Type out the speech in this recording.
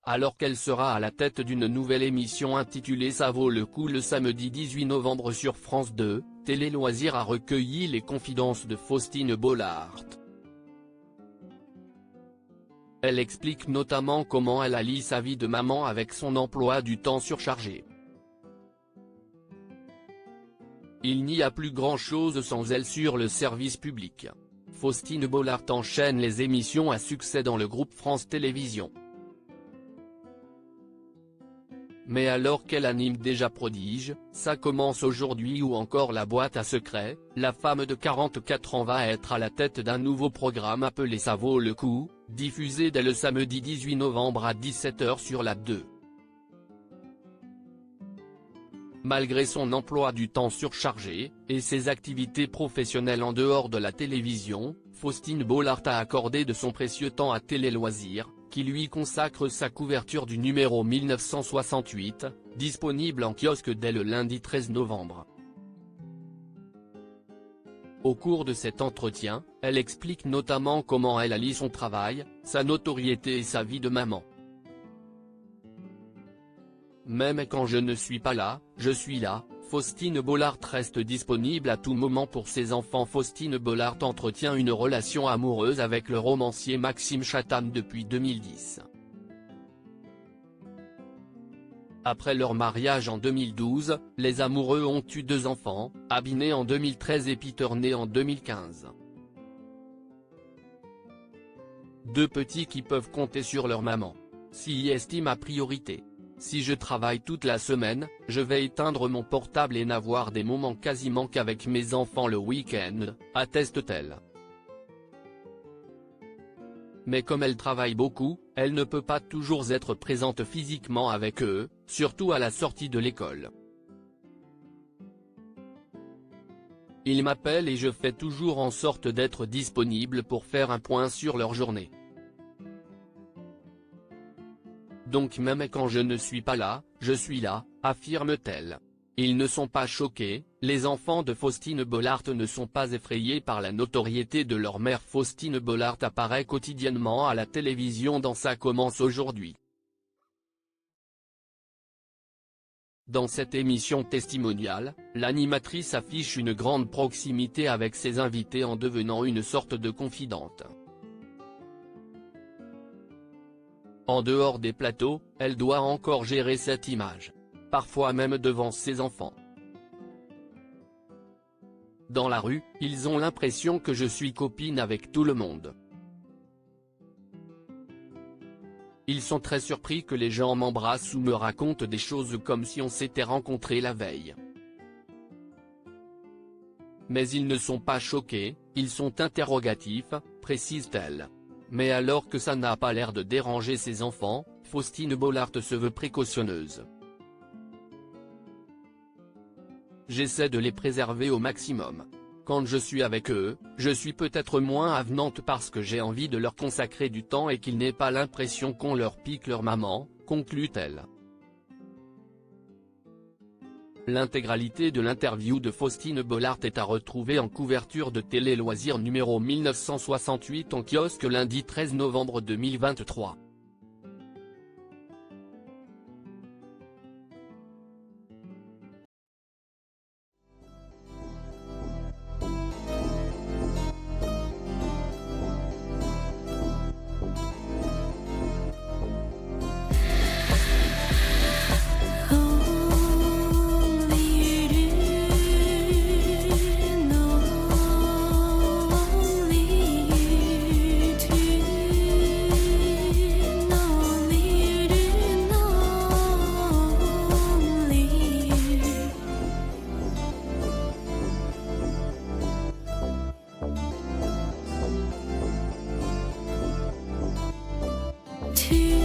alors qu'elle sera à la tête d'une nouvelle émission intitulée Ça vaut le coup le samedi 18 novembre sur France 2, Télé Loisirs a recueilli les confidences de Faustine Bollaert. Elle explique notamment comment elle allie sa vie de maman avec son emploi du temps surchargé. Il n'y a plus grand-chose sans elle sur le service public. Faustine Bollaert enchaîne les émissions à succès dans le groupe France Télévisions. Mais alors qu'elle anime déjà Prodige, Ça commence aujourd'hui ou encore La boîte à secrets, la femme de 44 ans va être à la tête d'un nouveau programme appelé Ça vaut le coup, diffusé dès le samedi 18 novembre à 17 h sur la 2. Malgré son emploi du temps surchargé, et ses activités professionnelles en dehors de la télévision, Faustine Bollaert a accordé de son précieux temps à Télé Loisirs, qui lui consacre sa couverture du numéro 1968, disponible en kiosque dès le lundi 13 novembre. Au cours de cet entretien, elle explique notamment comment elle allie son travail, sa notoriété et sa vie de maman. Même quand je ne suis pas là, je suis là. Faustine Bollaert reste disponible à tout moment pour ses enfants. Faustine Bollaert entretient une relation amoureuse avec le romancier Maxime Chatham depuis 2010. Après leur mariage en 2012, les amoureux ont eu 2 enfants, Abby né en 2013 et Peter né en 2015. 2 petits qui peuvent compter sur leur maman. S'y estime à priorité. Si je travaille toute la semaine, je vais éteindre mon portable et n'avoir des moments quasiment qu'avec mes enfants le week-end, atteste-t-elle. Mais comme elle travaille beaucoup, elle ne peut pas toujours être présente physiquement avec eux, surtout à la sortie de l'école. Ils m'appellent et je fais toujours en sorte d'être disponible pour faire un point sur leur journée. Donc même quand je ne suis pas là, je suis là, affirme-t-elle. Ils ne sont pas choqués, les enfants de Faustine Bollaert ne sont pas effrayés par la notoriété de leur mère. Faustine Bollaert apparaît quotidiennement à la télévision dans Ça commence aujourd'hui. Dans cette émission testimoniale, l'animatrice affiche une grande proximité avec ses invités en devenant une sorte de confidente. En dehors des plateaux, elle doit encore gérer cette image. Parfois même devant ses enfants. Dans la rue, ils ont l'impression que je suis copine avec tout le monde. Ils sont très surpris que les gens m'embrassent ou me racontent des choses comme si on s'était rencontrés la veille. Mais ils ne sont pas choqués, ils sont interrogatifs, précise-t-elle. Mais alors que ça n'a pas l'air de déranger ses enfants, Faustine Bollaert se veut précautionneuse. J'essaie de les préserver au maximum. Quand je suis avec eux, je suis peut-être moins avenante parce que j'ai envie de leur consacrer du temps et qu'ils n'aient pas l'impression qu'on leur pique leur maman, conclut-elle. L'intégralité de l'interview de Faustine Bollaert est à retrouver en couverture de Télé Loisirs numéro 1968 en kiosque lundi 13 novembre 2023. To